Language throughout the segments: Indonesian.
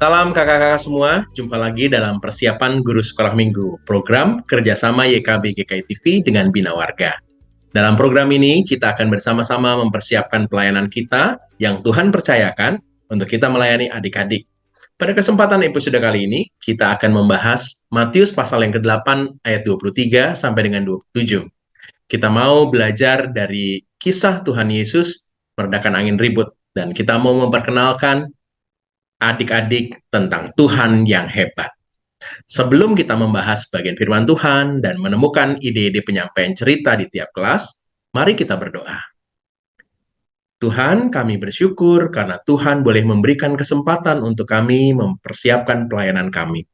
Salam kakak-kakak semua, jumpa lagi dalam persiapan Guru Sekolah Minggu, program kerjasama YKB GKI TV dengan Bina Warga. Dalam program ini, kita akan bersama-sama mempersiapkan pelayanan kita yang Tuhan percayakan untuk kita melayani adik-adik. Pada kesempatan episode kali ini, kita akan membahas Matius pasal yang ke-8 ayat 23 sampai dengan 27. Kita mau belajar dari kisah Tuhan Yesus meredakan angin ribut, dan kita mau memperkenalkan adik-adik tentang Tuhan yang hebat. Sebelum kita membahas bagian firman Tuhan dan menemukan ide-ide penyampaian cerita di tiap kelas, mari kita berdoa. Tuhan, kami bersyukur karena Tuhan boleh memberikan kesempatan untuk kami mempersiapkan pelayanan kami.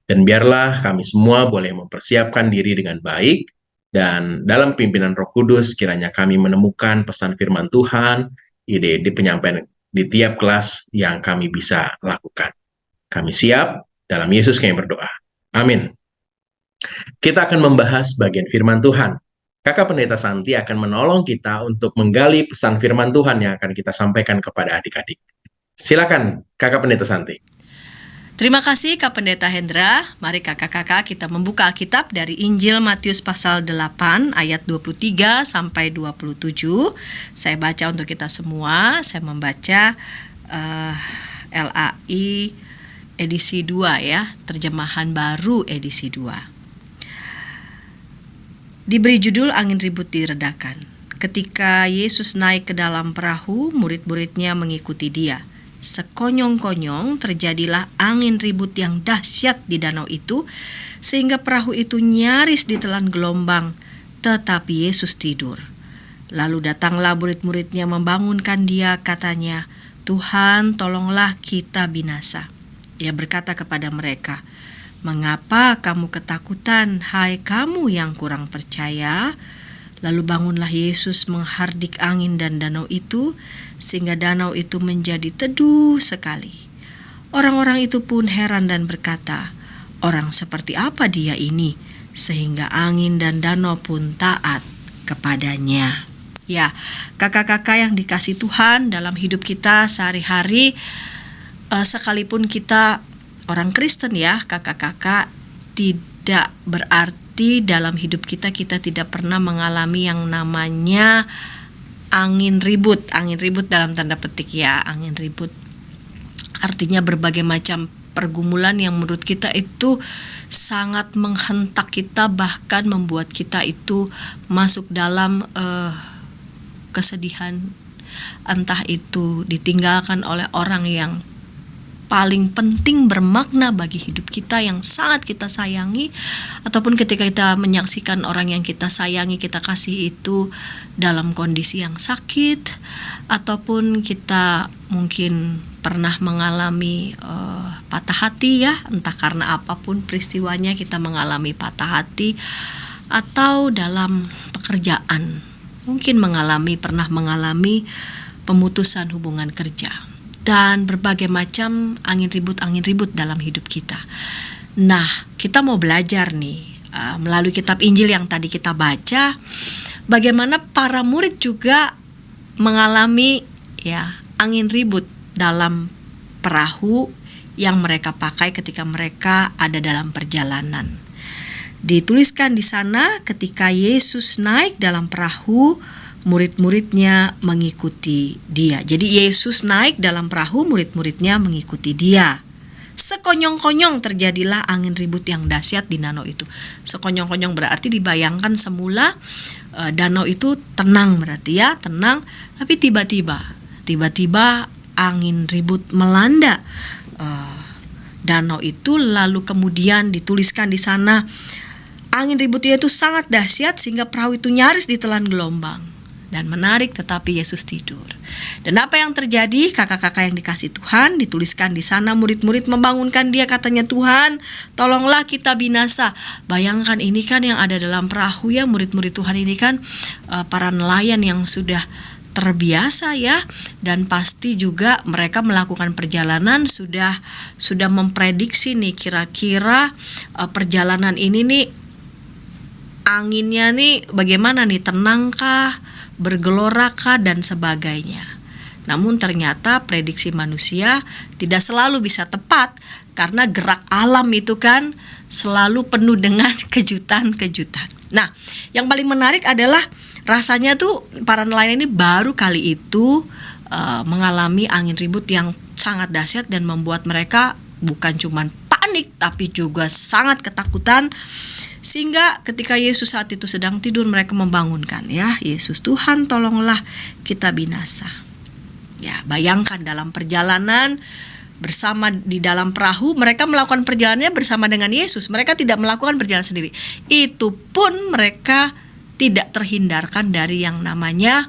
Dan biarlah kami semua boleh mempersiapkan diri dengan baik, dan dalam pimpinan Roh Kudus kiranya kami menemukan pesan firman Tuhan, ide-ide penyampaian di tiap kelas yang kami bisa lakukan. Kami siap, dalam Yesus kami berdoa. Amin. Kita akan membahas bagian firman Tuhan. Kakak Pendeta Santi akan menolong kita untuk menggali pesan firman Tuhan yang akan kita sampaikan kepada adik-adik. Silakan, Kakak Pendeta Santi. Terima kasih Kak Pendeta Hendra. Mari kakak-kakak kita membuka Alkitab dari Injil Matius pasal 8 ayat 23 sampai 27. Saya baca untuk kita semua. Saya membaca LAI edisi 2 ya, terjemahan baru edisi 2. Diberi judul Angin Ribut Diredakan. Ketika Yesus naik ke dalam perahu, murid-muridnya mengikuti dia. Sekonyong-konyong terjadilah angin ribut yang dahsyat di danau itu, sehingga perahu itu nyaris ditelan gelombang, tetapi Yesus tidur. Lalu datanglah murid-muridnya membangunkan dia, katanya, "Tuhan, tolonglah kita binasa." Ia berkata kepada mereka, "Mengapa kamu ketakutan, hai kamu yang kurang percaya?" Lalu bangunlah Yesus menghardik angin dan danau itu, sehingga danau itu menjadi teduh sekali. Orang-orang itu pun heran dan berkata, "Orang seperti apa dia ini, sehingga angin dan danau pun taat kepadanya?" Ya, kakak-kakak yang dikasih Tuhan dalam hidup kita sehari-hari, sekalipun kita orang Kristen ya, kakak-kakak, tidak berarti dalam hidup kita tidak pernah mengalami yang namanya angin ribut dalam tanda petik ya, angin ribut. Artinya berbagai macam pergumulan yang menurut kita itu sangat menghentak kita, bahkan membuat kita itu masuk dalam kesedihan, entah itu ditinggalkan oleh orang yang paling penting bermakna bagi hidup kita yang sangat kita sayangi, ataupun ketika kita menyaksikan orang yang kita sayangi, kita kasih itu dalam kondisi yang sakit, ataupun kita mungkin pernah mengalami patah hati ya, entah karena apapun peristiwanya kita mengalami patah hati, atau dalam pekerjaan mungkin pernah mengalami pemutusan hubungan kerja, dan berbagai macam angin ribut dalam hidup kita. Nah, kita mau belajar nih melalui kitab Injil yang tadi kita baca, bagaimana para murid juga mengalami ya angin ribut dalam perahu yang mereka pakai ketika mereka ada dalam perjalanan. Dituliskan di sana, ketika Yesus naik dalam perahu, murid-muridnya mengikuti dia. Jadi Yesus naik dalam perahu, murid-muridnya mengikuti dia. Sekonyong-konyong terjadilah angin ribut yang dahsyat di danau itu. Sekonyong-konyong berarti dibayangkan semula danau itu tenang, berarti ya tenang, tapi tiba-tiba angin ribut melanda danau itu. Lalu kemudian dituliskan di sana, angin ributnya itu sangat dahsyat sehingga perahu itu nyaris ditelan gelombang. Dan menarik, tetapi Yesus tidur. Dan apa yang terjadi, kakak-kakak yang dikasih Tuhan, dituliskan di sana, murid-murid membangunkan dia, katanya, "Tuhan, tolonglah kita binasa." Bayangkan, ini kan yang ada dalam perahu ya, murid-murid Tuhan ini kan para nelayan yang sudah terbiasa ya, dan pasti juga mereka melakukan perjalanan sudah memprediksi nih, kira-kira perjalanan ini nih anginnya nih bagaimana nih, tenangkah, bergelorakah, dan sebagainya. Namun ternyata prediksi manusia tidak selalu bisa tepat karena gerak alam itu kan selalu penuh dengan kejutan-kejutan. Nah, yang paling menarik adalah rasanya tuh para nelayan ini baru kali itu mengalami angin ribut yang sangat dahsyat dan membuat mereka bukan cuma panik tapi juga sangat ketakutan, sehingga ketika Yesus saat itu sedang tidur mereka membangunkan, ya Yesus Tuhan tolonglah kita binasa. Ya, bayangkan dalam perjalanan bersama di dalam perahu, mereka melakukan perjalanannya bersama dengan Yesus. Mereka tidak melakukan perjalanan sendiri. Itu pun mereka tidak terhindarkan dari yang namanya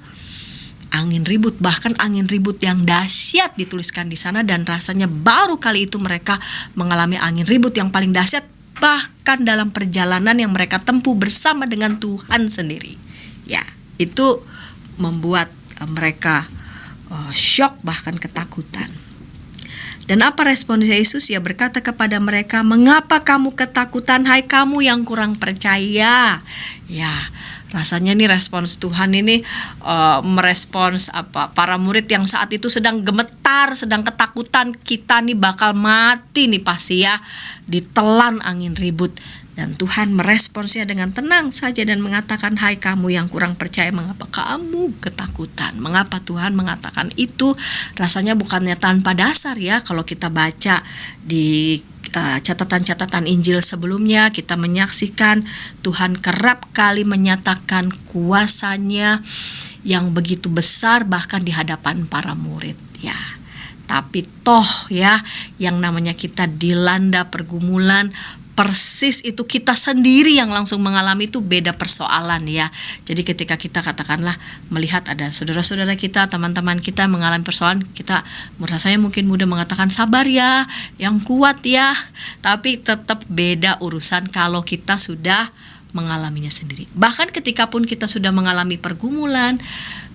angin ribut, bahkan angin ribut yang dahsyat dituliskan di sana, dan rasanya baru kali itu mereka mengalami angin ribut yang paling dahsyat bahkan dalam perjalanan yang mereka tempuh bersama dengan Tuhan sendiri. Ya, itu membuat mereka syok bahkan ketakutan. Dan apa respon Yesus? Ia berkata kepada mereka, "Mengapa kamu ketakutan, hai kamu yang kurang percaya?" Ya, rasanya nih respons Tuhan ini merespons para murid yang saat itu sedang gemetar, sedang ketakutan, kita nih bakal mati nih pasti ya, ditelan angin ribut. Dan Tuhan meresponsnya dengan tenang saja dan mengatakan, "Hai kamu yang kurang percaya, mengapa kamu ketakutan?" Mengapa Tuhan mengatakan itu? Rasanya bukannya tanpa dasar ya. Kalau kita baca di catatan-catatan Injil sebelumnya, kita menyaksikan Tuhan kerap kali menyatakan kuasanya yang begitu besar bahkan di hadapan para murid ya. Tapi toh ya, yang namanya kita dilanda pergumulan, persis itu kita sendiri yang langsung mengalami, itu beda persoalan ya. Jadi ketika kita katakanlah melihat ada saudara-saudara kita, teman-teman kita mengalami persoalan, kita rasanya mungkin mudah mengatakan sabar ya, yang kuat ya. Tapi tetap beda urusan kalau kita sudah mengalaminya sendiri. Bahkan ketika pun kita sudah mengalami pergumulan,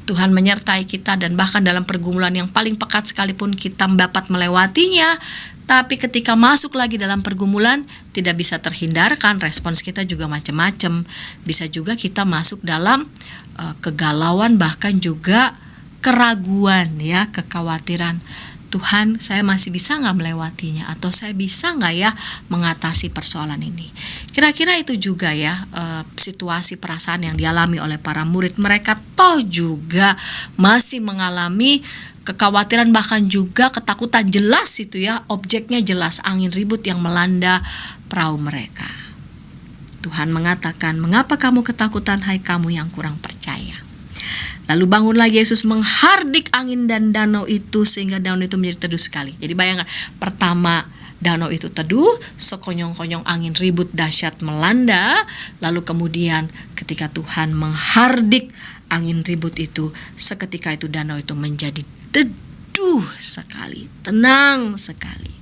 Tuhan menyertai kita, dan bahkan dalam pergumulan yang paling pekat sekalipun kita dapat melewatinya, tapi ketika masuk lagi dalam pergumulan tidak bisa terhindarkan, respons kita juga macam-macam. Bisa juga kita masuk dalam kegalauan, bahkan juga keraguan ya, kekhawatiran. Tuhan, saya masih bisa gak melewatinya? Atau saya bisa gak ya mengatasi persoalan ini? Kira-kira itu juga ya situasi perasaan yang dialami oleh para murid. Mereka toh juga masih mengalami kekhawatiran, bahkan juga ketakutan. Jelas itu ya, objeknya jelas, angin ribut yang melanda perahu mereka. Tuhan mengatakan, "Mengapa kamu ketakutan, hai kamu yang kurang percaya?" Lalu bangunlah Yesus menghardik angin dan danau itu sehingga danau itu menjadi teduh sekali. Jadi bayangkan, pertama danau itu teduh, sekonyong-konyong angin ribut dahsyat melanda, lalu kemudian ketika Tuhan menghardik angin ribut itu, seketika itu danau itu menjadi teduh sekali, tenang sekali.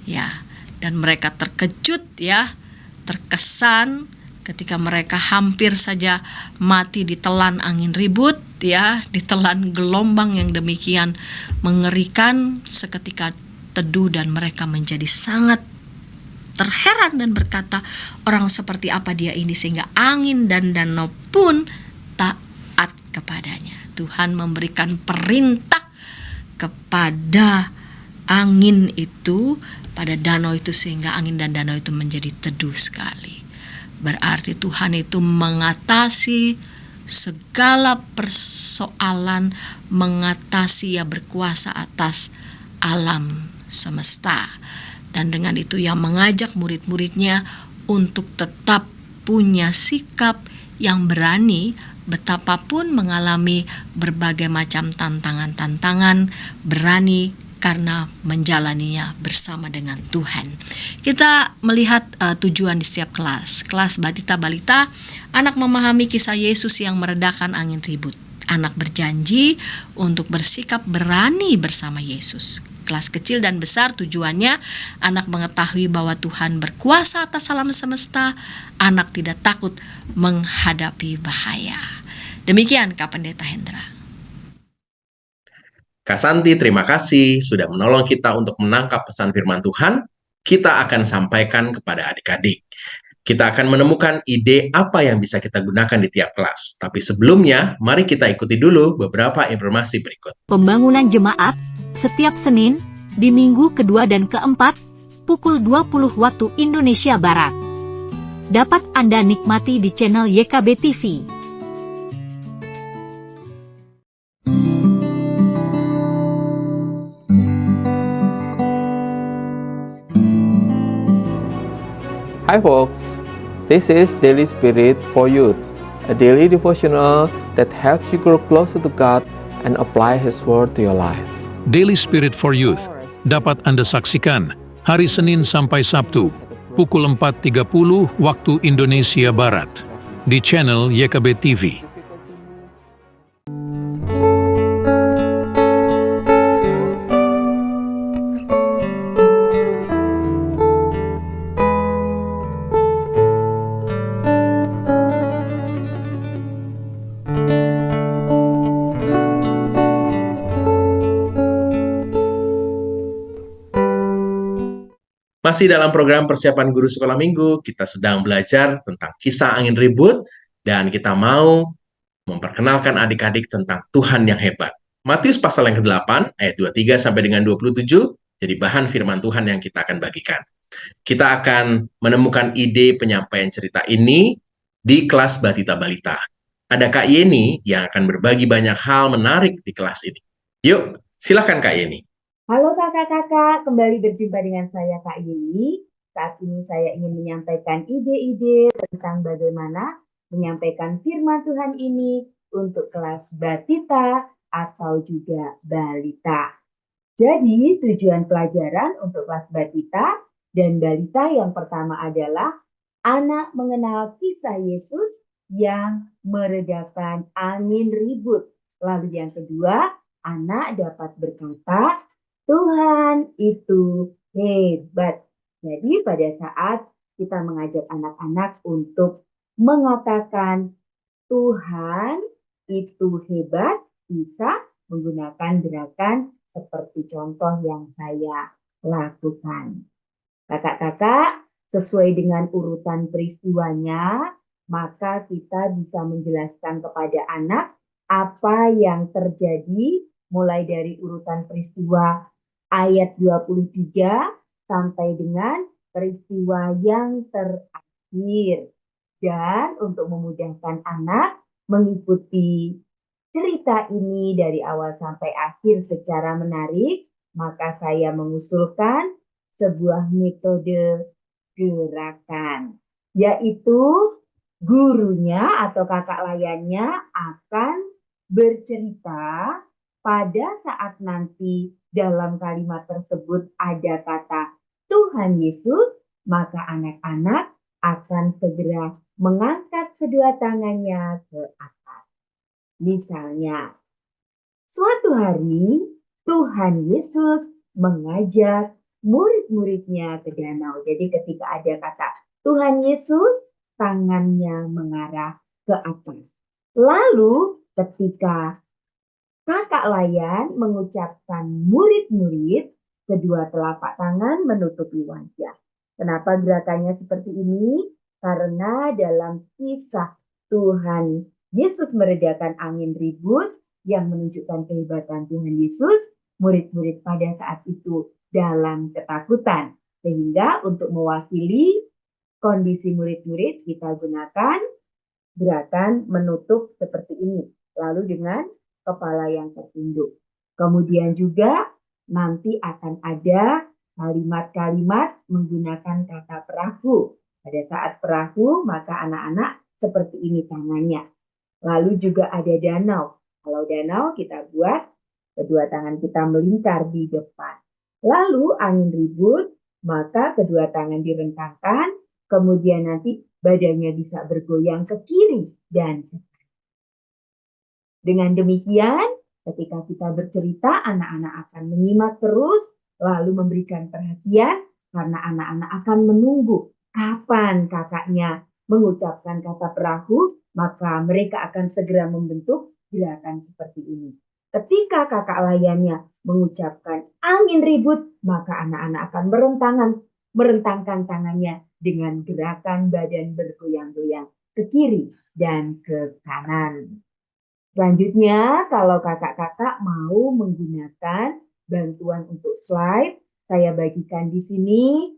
Ya, dan mereka terkejut ya, terkesan ketika mereka hampir saja mati ditelan angin ribut ya, ditelan gelombang yang demikian mengerikan. Seketika teduh dan mereka menjadi sangat terheran dan berkata, "Orang seperti apa dia ini sehingga angin dan danau pun taat kepadanya." Tuhan memberikan perintah kepada angin itu, pada danau itu, sehingga angin dan danau itu menjadi teduh sekali. Berarti Tuhan itu mengatasi segala persoalan, mengatasi, ya berkuasa atas alam semesta. Dan dengan itu yang mengajak murid-muridnya untuk tetap punya sikap yang berani, betapapun mengalami berbagai macam tantangan-tantangan, berani karena menjalaninya bersama dengan Tuhan. Kita melihat tujuan di setiap kelas. Kelas balita-balita, anak memahami kisah Yesus yang meredakan angin ribut. Anak berjanji untuk bersikap berani bersama Yesus. Kelas kecil dan besar, tujuannya anak mengetahui bahwa Tuhan berkuasa atas alam semesta. Anak tidak takut menghadapi bahaya. Demikian Kak Pendeta Hendra. Kak Santi, terima kasih sudah menolong kita untuk menangkap pesan firman Tuhan. Kita akan sampaikan kepada adik-adik. Kita akan menemukan ide apa yang bisa kita gunakan di tiap kelas. Tapi sebelumnya, mari kita ikuti dulu beberapa informasi berikut. Pembangunan jemaat setiap Senin di minggu kedua dan keempat pukul 20 waktu Indonesia Barat. Dapat Anda nikmati di channel YKB TV. Hi folks, this is Daily Spirit for Youth, a daily devotional that helps you grow closer to God and apply His Word to your life. Daily Spirit for Youth dapat Anda saksikan hari Senin sampai Sabtu pukul 4.30 waktu Indonesia Barat di channel YKB TV. Masih dalam program persiapan guru sekolah minggu, kita sedang belajar tentang kisah angin ribut, dan kita mau memperkenalkan adik-adik tentang Tuhan yang hebat. Matius pasal yang ke-8, ayat 23 sampai dengan 27, jadi bahan firman Tuhan yang kita akan bagikan. Kita akan menemukan ide penyampaian cerita ini di kelas Batita Balita. Ada Kak Yeni yang akan berbagi banyak hal menarik di kelas ini. Yuk, silakan Kak Yeni. Halo kakak-kakak, kembali berjumpa dengan saya Kak Yeni. Saat ini saya ingin menyampaikan ide-ide tentang bagaimana menyampaikan firman Tuhan ini untuk kelas Batita atau juga Balita. Jadi tujuan pelajaran untuk kelas Batita dan Balita yang pertama adalah anak mengenal kisah Yesus yang meredakan angin ribut. Lalu yang kedua, anak dapat berkata, Tuhan itu hebat. Jadi pada saat kita mengajak anak-anak untuk mengatakan Tuhan itu hebat, bisa menggunakan gerakan seperti contoh yang saya lakukan. Kakak-kakak, sesuai dengan urutan peristiwanya, maka kita bisa menjelaskan kepada anak apa yang terjadi mulai dari urutan peristiwa ayat 23 sampai dengan peristiwa yang terakhir. Dan untuk memudahkan anak mengikuti cerita ini dari awal sampai akhir secara menarik, maka saya mengusulkan sebuah metode gerakan, yaitu gurunya atau kakak layannya akan bercerita pada saat nanti dalam kalimat tersebut ada kata Tuhan Yesus, maka anak-anak akan segera mengangkat kedua tangannya ke atas. Misalnya, suatu hari Tuhan Yesus mengajak murid-muridnya ke danau. Jadi ketika ada kata Tuhan Yesus, tangannya mengarah ke atas. Lalu ketika kakak layan mengucapkan murid-murid, kedua telapak tangan menutupi wajah. Kenapa gerakannya seperti ini? Karena dalam kisah Tuhan Yesus meredakan angin ribut yang menunjukkan kehebatan Tuhan Yesus, murid-murid pada saat itu dalam ketakutan. Sehingga untuk mewakili kondisi murid-murid kita gunakan gerakan menutup seperti ini. Lalu dengan kepala yang tertunduk. Kemudian juga nanti akan ada kalimat-kalimat menggunakan kata perahu. Pada saat perahu, maka anak-anak seperti ini tangannya. Lalu juga ada danau. Kalau danau kita buat kedua tangan kita melingkar di depan. Lalu angin ribut, maka kedua tangan direntangkan, kemudian nanti badannya bisa bergoyang ke kiri dan ke kanan. Dengan demikian, ketika kita bercerita, anak-anak akan menyimak terus, lalu memberikan perhatian, karena anak-anak akan menunggu kapan kakaknya mengucapkan kata perahu, maka mereka akan segera membentuk gerakan seperti ini. Ketika kakak layannya mengucapkan angin ribut, maka anak-anak akan merentangkan tangannya dengan gerakan badan bergoyang-goyang ke kiri dan ke kanan. Selanjutnya, kalau kakak-kakak mau menggunakan bantuan untuk slide, saya bagikan di sini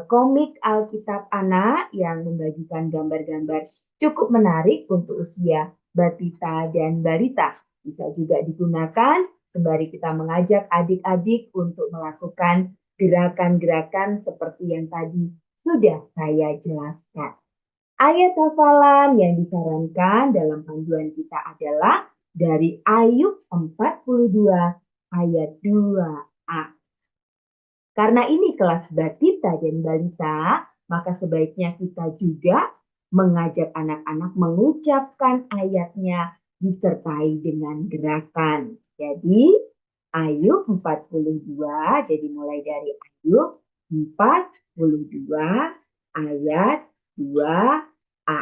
komik Alkitab Anak yang membagikan gambar-gambar cukup menarik untuk usia batita dan balita. Bisa juga digunakan sembari kita mengajak adik-adik untuk melakukan gerakan-gerakan seperti yang tadi sudah saya jelaskan. Ayat hafalan yang disarankan dalam panduan kita adalah dari Ayub 42 ayat 2a. Karena ini kelas batita dan balita, maka sebaiknya kita juga mengajak anak-anak mengucapkan ayatnya disertai dengan gerakan. Jadi Ayub 42, jadi mulai dari Ayub 42 ayat 2a.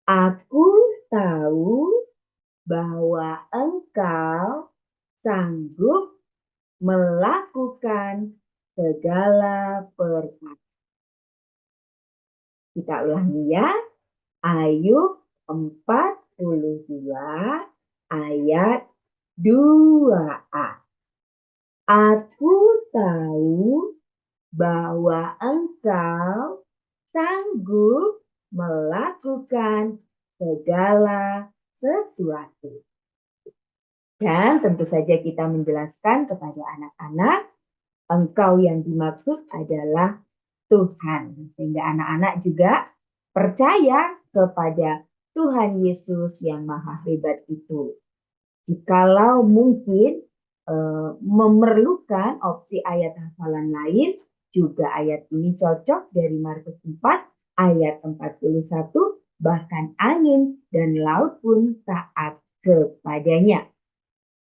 Aku tahu bahwa engkau sanggup melakukan segala perkara. Kita ulangi ya. Ayub 42 ayat 2a. Aku tahu bahwa engkau sanggup melakukan segala sesuatu. Dan tentu saja kita menjelaskan kepada anak-anak, engkau yang dimaksud adalah Tuhan. Sehingga anak-anak juga percaya kepada Tuhan Yesus yang maha hebat itu. Jikalau mungkin memerlukan opsi ayat hafalan lain, juga ayat ini cocok dari Markus 4 ayat 41, bahkan angin dan laut pun taat kepadanya.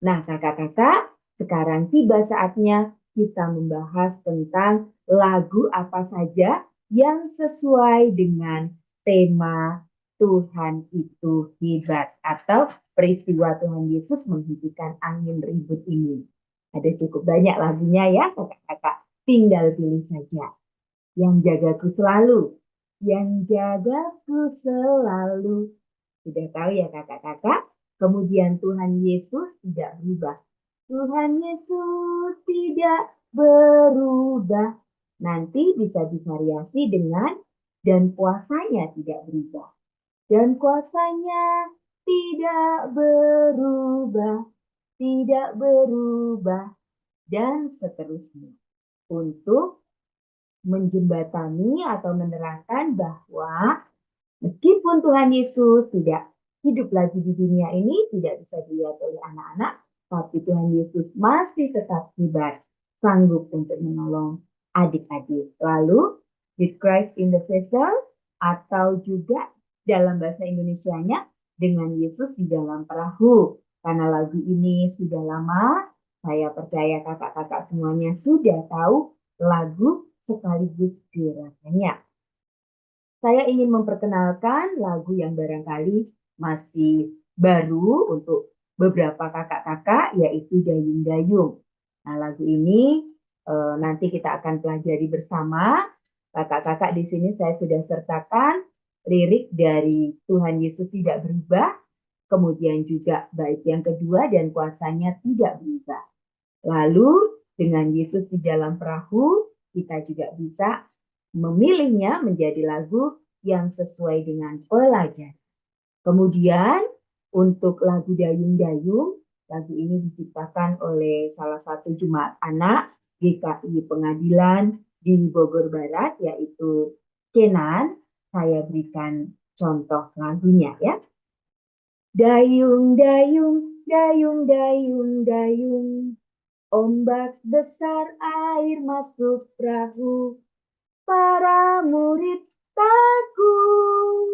Nah, kakak-kakak, sekarang tiba saatnya kita membahas tentang lagu apa saja yang sesuai dengan tema Tuhan itu hebat atau peristiwa Tuhan Yesus menghentikan angin ribut ini. Ada cukup banyak lagunya ya kakak-kakak, tinggal pilih saja. Yang jagaku selalu, yang jagaku selalu. Sudah tahu ya kakak-kakak? Kemudian Tuhan Yesus tidak berubah. Tuhan Yesus tidak berubah. Nanti bisa divariasi dengan dan kuasanya tidak berubah. Dan kuasanya tidak berubah, dan seterusnya. Untuk menjembatani atau menerangkan bahwa meskipun Tuhan Yesus tidak hidup lagi di dunia ini, tidak bisa dilihat oleh anak-anak, tapi Tuhan Yesus masih tetap hebat, sanggup untuk menolong adik-adik. Lalu, with Christ in the vessel, atau juga dalam bahasa Indonesianya, dengan Yesus di dalam perahu. Karena lagu ini sudah lama, saya percaya kakak-kakak semuanya sudah tahu lagu sekaligus gerakannya. Saya ingin memperkenalkan lagu yang barangkali masih baru untuk beberapa kakak-kakak, yaitu Dayung Dayung. Nah, lagu ini nanti kita akan pelajari bersama. Kakak-kakak di sini saya sudah sertakan lirik dari Tuhan Yesus tidak berubah, kemudian juga bait yang kedua dan kuasanya tidak berubah. Lalu dengan Yesus di dalam perahu, kita juga bisa memilihnya menjadi lagu yang sesuai dengan pelajaran. Kemudian untuk lagu Dayung Dayung, lagu ini diciptakan oleh salah satu jemaat anak GKI Pengadilan di Bogor Barat, yaitu Kenan. Saya berikan contoh lagunya ya. Dayung, dayung, dayung, dayung, dayung, ombak besar air masuk perahu, para murid takut,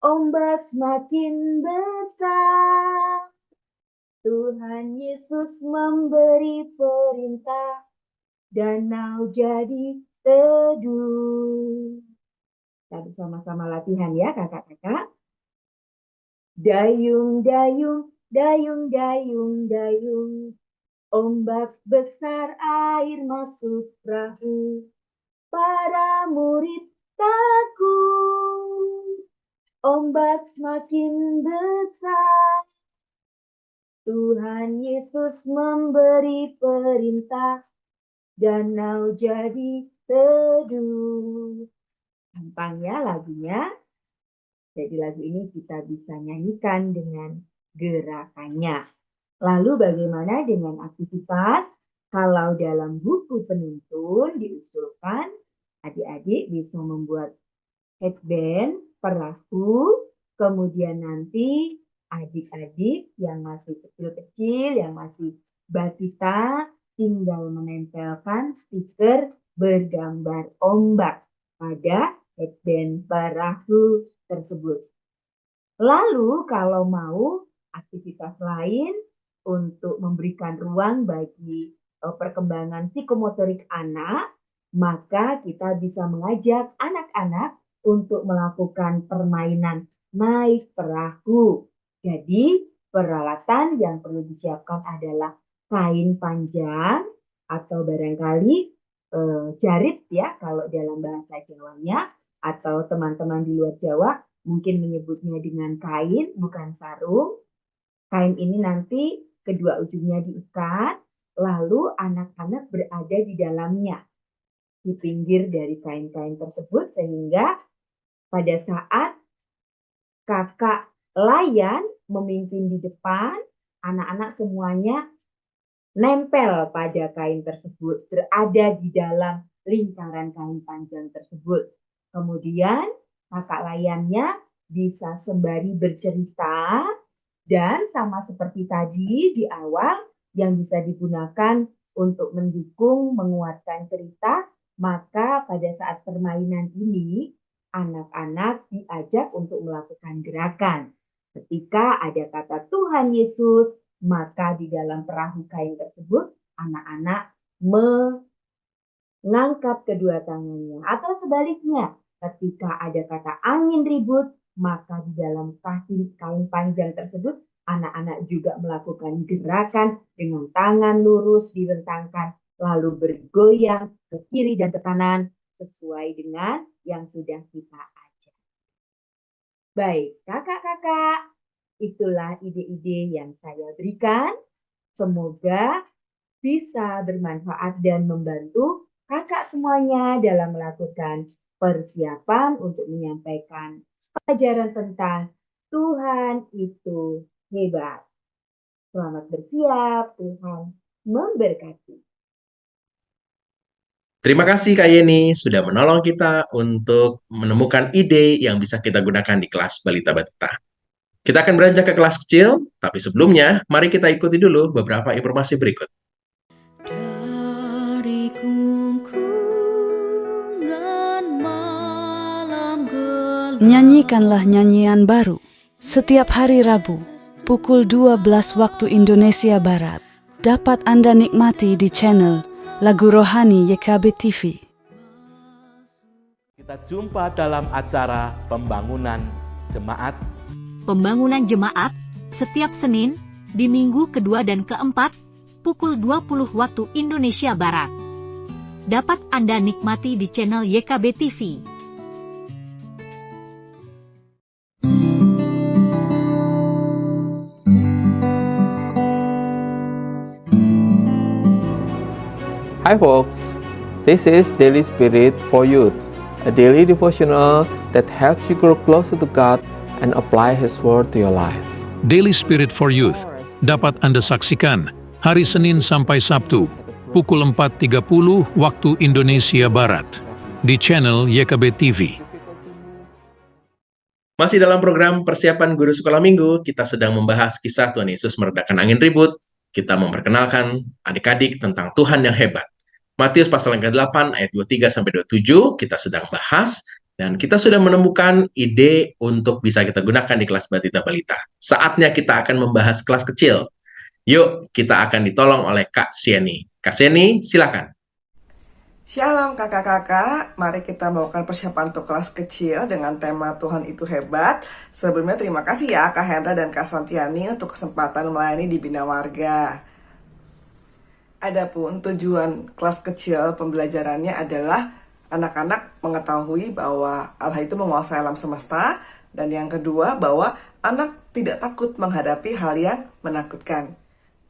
ombak semakin besar. Tuhan Yesus memberi perintah, danau jadi teduh. Kita bersama-sama latihan ya kakak-kakak. Dayung, dayung, dayung, dayung, dayung, ombak besar air masuk perahu, para murid takut. Ombak semakin besar. Tuhan Yesus memberi perintah, danau jadi teduh. Gampang ya lagunya. Jadi lagu ini kita bisa nyanyikan dengan gerakannya. Lalu bagaimana dengan aktivitas? Kalau dalam buku penuntun diusulkan, adik-adik bisa membuat headband, perahu, kemudian nanti adik-adik yang masih kecil-kecil, yang masih batita, tinggal menempelkan stiker bergambar ombak pada headband perahu tersebut. Lalu kalau mau aktivitas lain untuk memberikan ruang bagi perkembangan psikomotorik anak, maka kita bisa mengajak anak-anak untuk melakukan permainan naik perahu. Jadi peralatan yang perlu disiapkan adalah kain panjang atau barangkali jarit ya kalau dalam bahasa Jawanya, atau teman-teman di luar Jawa mungkin menyebutnya dengan kain, bukan sarung. Kain ini nanti kedua ujungnya diikat, lalu anak-anak berada di dalamnya, di pinggir dari kain-kain tersebut, sehingga pada saat kakak layan memimpin di depan, anak-anak semuanya nempel pada kain tersebut, berada di dalam lingkaran kain panjang tersebut. Kemudian kakak layannya bisa sembari bercerita, dan sama seperti tadi di awal yang bisa digunakan untuk mendukung, menguatkan cerita, maka pada saat permainan ini anak-anak diajak untuk melakukan gerakan. Ketika ada kata Tuhan Yesus, maka di dalam perahu kain tersebut anak-anak mengangkat kedua tangannya. Atau sebaliknya, ketika ada kata angin ribut, maka di dalam kain panjang tersebut anak-anak juga melakukan gerakan dengan tangan lurus dibentangkan, lalu bergoyang ke kiri dan ke kanan sesuai dengan yang sudah kita ajar. Baik, kakak-kakak, itulah ide-ide yang saya berikan. Semoga bisa bermanfaat dan membantu kakak semuanya dalam melakukan persiapan untuk menyampaikan pelajaran tentang Tuhan itu hebat. Selamat bersiap, Tuhan memberkati. Terima kasih Kak Yeni sudah menolong kita untuk menemukan ide yang bisa kita gunakan di kelas Balita Batita. Kita akan beranjak ke kelas kecil, tapi sebelumnya mari kita ikuti dulu beberapa informasi berikut. Dari kungkungan malam gelap, nyanyikanlah nyanyian baru setiap hari Rabu pukul 12 waktu Indonesia Barat. Dapat Anda nikmati di channel Lagu Rohani YKB TV. Kita jumpa dalam acara Pembangunan Jemaat. Pembangunan jemaat setiap Senin di minggu kedua dan keempat pukul 20 waktu Indonesia Barat. Dapat Anda nikmati di channel YKB TV. Hi folks, this is Daily Spirit for Youth, a daily devotional that helps you grow closer to God and apply His Word to your life. Daily Spirit for Youth dapat Anda saksikan hari Senin sampai Sabtu pukul 4.30 waktu Indonesia Barat di channel YKB TV. Masih dalam program persiapan guru sekolah minggu, kita sedang membahas kisah Tuhan Yesus meredakan angin ribut. Kita memperkenalkan adik-adik tentang Tuhan yang hebat. Matius pasal yang ke-8 ayat 23-27 kita sedang bahas, dan kita sudah menemukan ide untuk bisa kita gunakan di kelas Batita Balita. Saatnya kita akan membahas kelas kecil. Yuk, kita akan ditolong oleh Kak Sieni. Kak Sieni, silakan. Shalom kakak-kakak, mari kita melakukan persiapan untuk kelas kecil dengan tema Tuhan itu hebat. Sebelumnya terima kasih ya Kak Hendra dan Kak Santiani untuk kesempatan melayani di Bina Warga. Adapun tujuan kelas kecil pembelajarannya adalah anak-anak mengetahui bahwa Allah itu menguasai alam semesta, dan yang kedua bahwa anak tidak takut menghadapi hal yang menakutkan.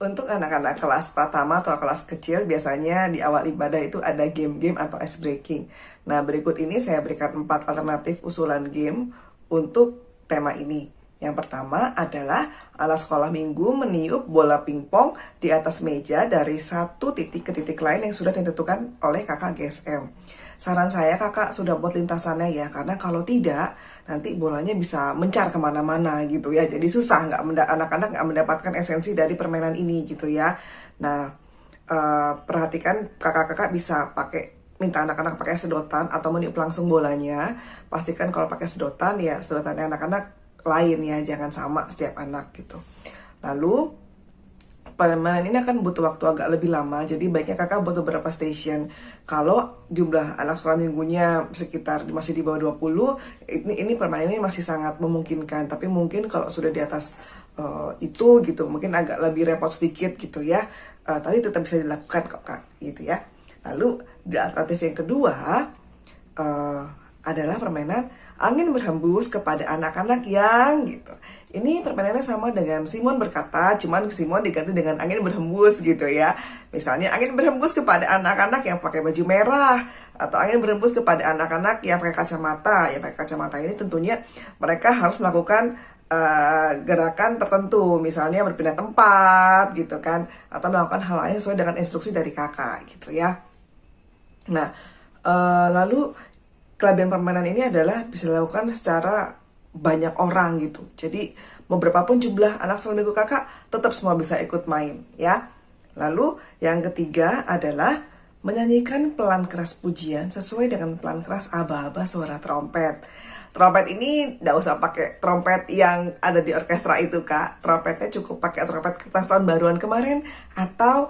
Untuk anak-anak kelas pertama atau kelas kecil, biasanya di awal ibadah itu ada game-game atau ice breaking. Nah, berikut ini saya berikan 4 alternatif usulan game untuk tema ini. Yang pertama adalah anak sekolah minggu meniup bola pingpong di atas meja dari satu titik ke titik lain yang sudah ditentukan oleh kakak GSM. Saran saya kakak sudah buat lintasannya ya, karena kalau tidak nanti bolanya bisa mencar kemana-mana gitu ya. Jadi susah, anak-anak nggak mendapatkan esensi dari permainan ini gitu ya. Nah, perhatikan kakak-kakak bisa minta anak-anak pakai sedotan atau meniup langsung bolanya. Pastikan kalau pakai sedotan ya sedotannya anak-anak lain ya, jangan sama setiap anak gitu. Lalu permainan ini akan butuh waktu agak lebih lama, jadi baiknya kakak buat beberapa station. Kalau jumlah anak sekolah minggunya sekitar masih di bawah 20, ini permainan ini masih sangat memungkinkan. Tapi mungkin kalau sudah di atas itu gitu, mungkin agak lebih repot sedikit gitu ya. Tapi tetap bisa dilakukan kok kak gitu ya. Lalu di alternatif yang kedua adalah permainan angin berhembus kepada anak-anak yang gitu. Ini permainannya sama dengan Simon berkata, cuman Simon diganti dengan angin berhembus gitu ya. Misalnya angin berhembus kepada anak-anak yang pakai baju merah, atau angin berhembus kepada anak-anak yang pakai kacamata. Yang pakai kacamata ini tentunya mereka harus melakukan gerakan tertentu, misalnya berpindah tempat gitu kan, atau melakukan hal lain sesuai dengan instruksi dari kakak gitu ya. Nah, lalu kelebihan permainan ini adalah bisa dilakukan secara banyak orang gitu. Jadi mau berapapun jumlah anak sekolah minggu kakak, tetap semua bisa ikut main ya. Lalu yang ketiga adalah menyanyikan pelan keras pujian sesuai dengan pelan keras aba-aba suara trompet. Trompet ini nggak usah pakai trompet yang ada di orkestra itu kak. Trompetnya cukup pakai trompet kertas tahun baruan kemarin, atau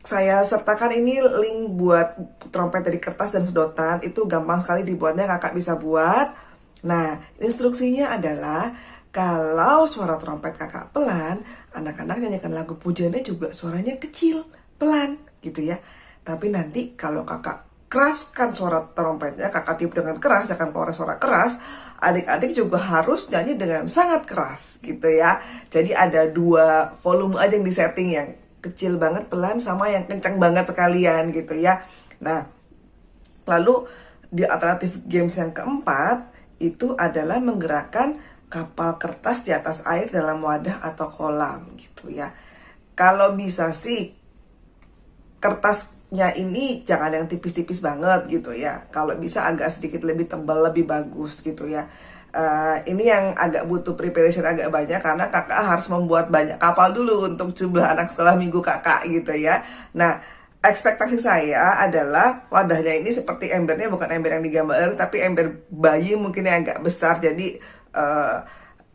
saya sertakan ini link buat trompet dari kertas dan sedotan. Itu gampang sekali dibuatnya, kakak bisa buat. Nah, instruksinya adalah kalau suara trompet kakak pelan, anak-anak nyanyikan lagu pujiannya juga suaranya kecil, pelan gitu ya. Tapi nanti kalau kakak keraskan suara trompetnya, kakak tiup dengan keras, akan keluar suara keras, adik-adik juga harus nyanyi dengan sangat keras gitu ya. Jadi ada 2 volume aja yang disetting, yang kecil banget pelan sama yang kencang banget sekalian gitu ya. Nah, lalu di alternatif games yang keempat itu adalah menggerakkan kapal kertas di atas air dalam wadah atau kolam gitu ya. Kalau bisa sih kertasnya ini jangan yang tipis-tipis banget gitu ya. Kalau bisa agak sedikit lebih tebal lebih bagus gitu ya. Ini yang agak butuh preparation agak banyak, karena kakak harus membuat banyak kapal dulu untuk jumlah anak sekolah minggu kakak gitu ya. Nah, ekspektasi saya adalah wadahnya ini seperti embernya bukan ember yang digambar, tapi ember bayi mungkin yang agak besar. Jadi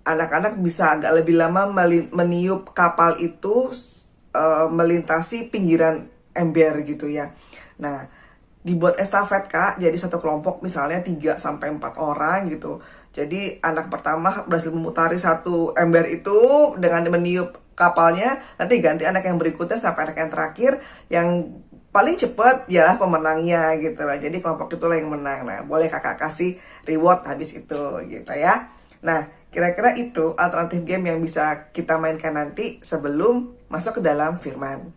anak-anak bisa agak lebih lama meniup kapal itu melintasi pinggiran ember gitu ya. Nah, dibuat estafet kak, jadi satu kelompok misalnya 3-4 orang gitu. Jadi anak pertama berhasil memutari satu ember itu dengan meniup kapalnya, nanti ganti anak yang berikutnya sampai anak yang terakhir, yang paling cepat ialah pemenangnya gitu lah. Jadi kelompok itulah yang menang. Nah, boleh kakak kasih reward habis itu gitu ya. Nah, kira-kira itu alternatif game yang bisa kita mainkan nanti sebelum masuk ke dalam firman.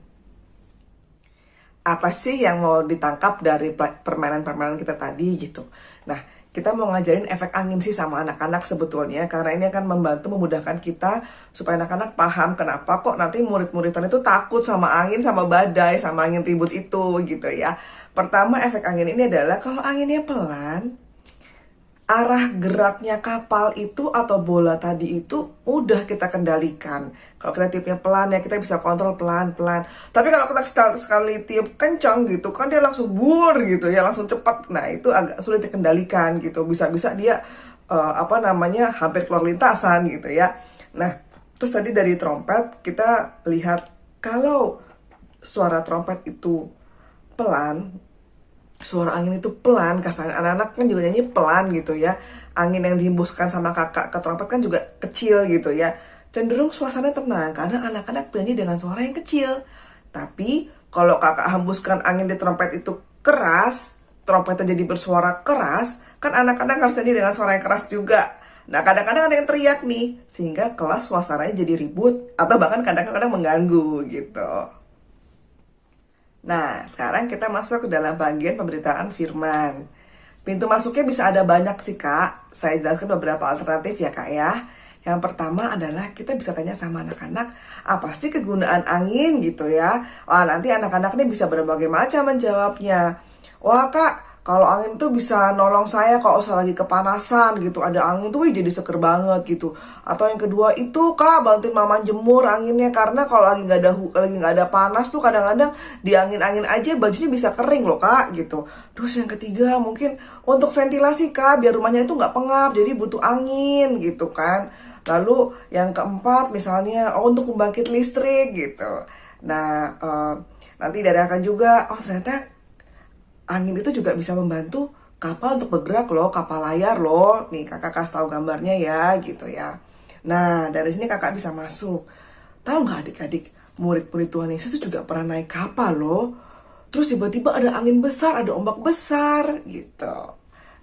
Apa sih yang mau ditangkap dari permainan-permainan kita tadi gitu. Nah, kita mau ngajarin efek angin sih sama anak-anak sebetulnya, karena ini akan membantu memudahkan kita supaya anak-anak paham kenapa kok nanti murid-muridan itu takut sama angin, sama badai, sama angin ribut itu gitu ya. Pertama, efek angin ini adalah kalau anginnya pelan, arah geraknya kapal itu atau bola tadi itu udah kita kendalikan. Kalau kita tiupnya pelan ya kita bisa kontrol pelan-pelan. Tapi kalau kita sekali tiup kencang gitu kan dia langsung bur gitu ya, langsung cepat. Nah, itu agak sulit dikendalikan gitu. Bisa-bisa dia hampir keluar lintasan gitu ya. Nah, terus tadi dari trompet kita lihat kalau suara trompet itu pelan, suara angin itu pelan, kasarnya anak-anak kan juga nyanyi pelan gitu ya. Angin yang dihembuskan sama kakak ke trompet kan juga kecil gitu ya. Cenderung suasana tenang karena anak-anak bernyanyi dengan suara yang kecil. Tapi kalau kakak hembuskan angin di trompet itu keras, trompetnya jadi bersuara keras, kan anak-anak harus nyanyi dengan suara yang keras juga. Nah, kadang-kadang ada yang teriak nih, sehingga kelas suasananya jadi ribut, atau bahkan kadang-kadang mengganggu gitu. Nah, sekarang kita masuk ke dalam bagian pemberitaan firman. Pintu masuknya bisa ada banyak sih, Kak. Saya jelaskan beberapa alternatif ya, Kak ya. Yang pertama adalah kita bisa tanya sama anak-anak, apa sih kegunaan angin gitu ya. Wah, nanti anak-anak ini bisa berbagai macam menjawabnya. Wah, Kak, kalau angin tuh bisa nolong saya kalau saya lagi kepanasan gitu. Ada angin tuh jadi seger banget gitu. Atau yang kedua itu, Kak, bantuin mama jemur anginnya, karena kalau lagi nggak ada panas tuh kadang-kadang di angin-angin aja bajunya bisa kering loh, Kak, gitu. Terus yang ketiga mungkin untuk ventilasi, Kak, biar rumahnya itu nggak pengap, jadi butuh angin gitu kan. Lalu yang keempat misalnya untuk membangkit listrik gitu. Nah, nanti dari akan juga, ternyata angin itu juga bisa membantu kapal untuk bergerak loh, kapal layar loh. Nih kakak kasih tahu gambarnya ya gitu ya. Nah, dari sini kakak bisa masuk. Tahu nggak adik-adik, murid-murid Tuhan Yesus itu juga pernah naik kapal loh. Terus tiba-tiba ada angin besar, ada ombak besar gitu.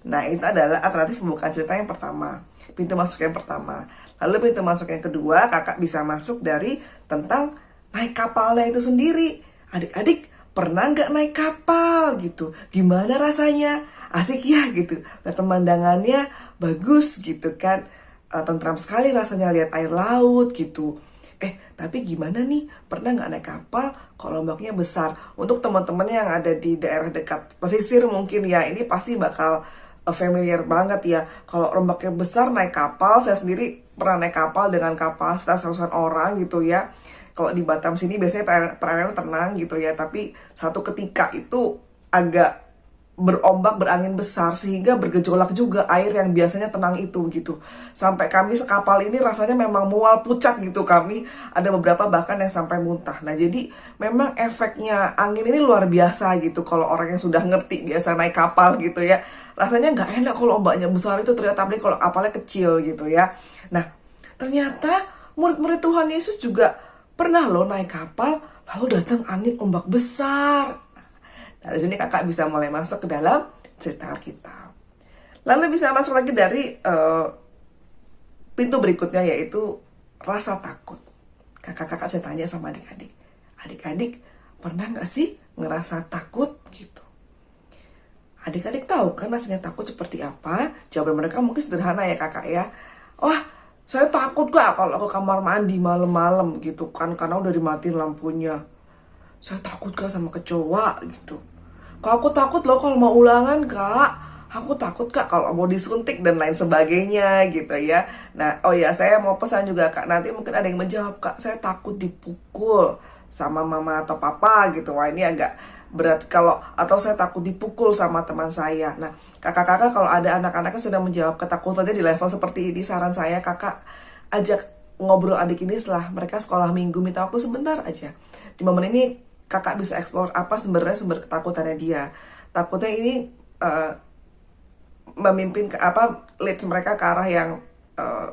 Nah, itu adalah alternatif pembukaan cerita yang pertama. Pintu masuk yang pertama. Lalu pintu masuk yang kedua, kakak bisa masuk dari tentang naik kapalnya itu sendiri. Adik-adik pernah nggak naik kapal gitu? Gimana rasanya? Asik ya gitu. Nah, pemandangannya bagus gitu kan. Tentram sekali rasanya lihat air laut gitu. Tapi gimana nih? Pernah nggak naik kapal kalau ombaknya besar? Untuk teman-teman yang ada di daerah dekat pesisir mungkin ya, ini pasti bakal familiar banget ya. Kalau ombaknya besar naik kapal, saya sendiri pernah naik kapal dengan kapasitas ratusan orang gitu ya. Kalau di Batam sini biasanya perairan tenang gitu ya, tapi satu ketika itu agak berombak, berangin besar, sehingga bergejolak juga air yang biasanya tenang itu gitu. Sampai kami sekapal ini rasanya memang mual pucat gitu kami. Ada beberapa bahkan yang sampai muntah. Nah, jadi memang efeknya angin ini luar biasa gitu. Kalau orang yang sudah ngerti biasa naik kapal gitu ya, rasanya nggak enak kalau ombaknya besar itu ternyata, apalagi kalau kapalnya kecil gitu ya. Nah, ternyata murid-murid Tuhan Yesus juga pernah loh naik kapal, lalu datang angin ombak besar. Dari sini kakak bisa mulai masuk ke dalam cerita Alkitab. Lalu bisa masuk lagi dari pintu berikutnya, yaitu rasa takut. Kakak-kakak bisa tanya sama adik-adik. Adik-adik pernah gak sih ngerasa takut gitu? Adik-adik tahu kan rasanya takut seperti apa? Jawaban mereka mungkin sederhana ya kakak ya. Wah, saya takut gak kalau ke kamar mandi malam-malam gitu kan, karena udah dimatiin lampunya. Saya takut gak sama kecoa gitu. Kak, aku takut loh kalau mau ulangan, Kak. Aku takut, Kak, kalau mau disuntik dan lain sebagainya gitu ya. Nah, saya mau pesan juga, Kak. Nanti mungkin ada yang menjawab, Kak, saya takut dipukul sama mama atau papa gitu. Wah, ini agak berat atau saya takut dipukul sama teman saya. Nah, kakak-kakak kalau ada anak-anaknya sudah menjawab ketakutannya di level seperti ini, saran saya kakak ajak ngobrol adik ini setelah mereka sekolah minggu, minta waktu sebentar aja. Di momen ini kakak bisa explore apa sebenarnya sumber ketakutannya dia. Takutnya ini memimpin leads mereka ke arah yang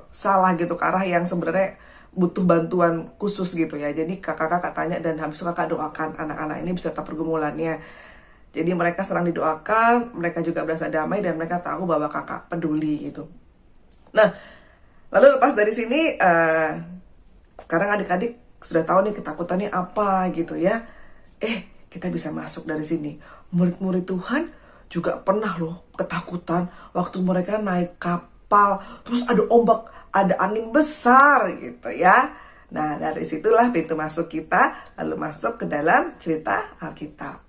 salah gitu, ke arah yang sebenarnya butuh bantuan khusus gitu ya. Jadi kakak-kakak tanya dan habis itu kakak doakan anak-anak ini beserta pergumulannya. Jadi mereka serang didoakan, mereka juga berasa damai dan mereka tahu bahwa kakak peduli gitu. Nah, lalu lepas dari sini sekarang adik-adik sudah tahu nih ketakutannya apa gitu ya. Kita bisa masuk dari sini. Murid-murid Tuhan juga pernah loh ketakutan waktu mereka naik kapal, terus ada ombak, ada angin besar gitu ya. Nah, dari situlah pintu masuk kita, lalu masuk ke dalam cerita Alkitab.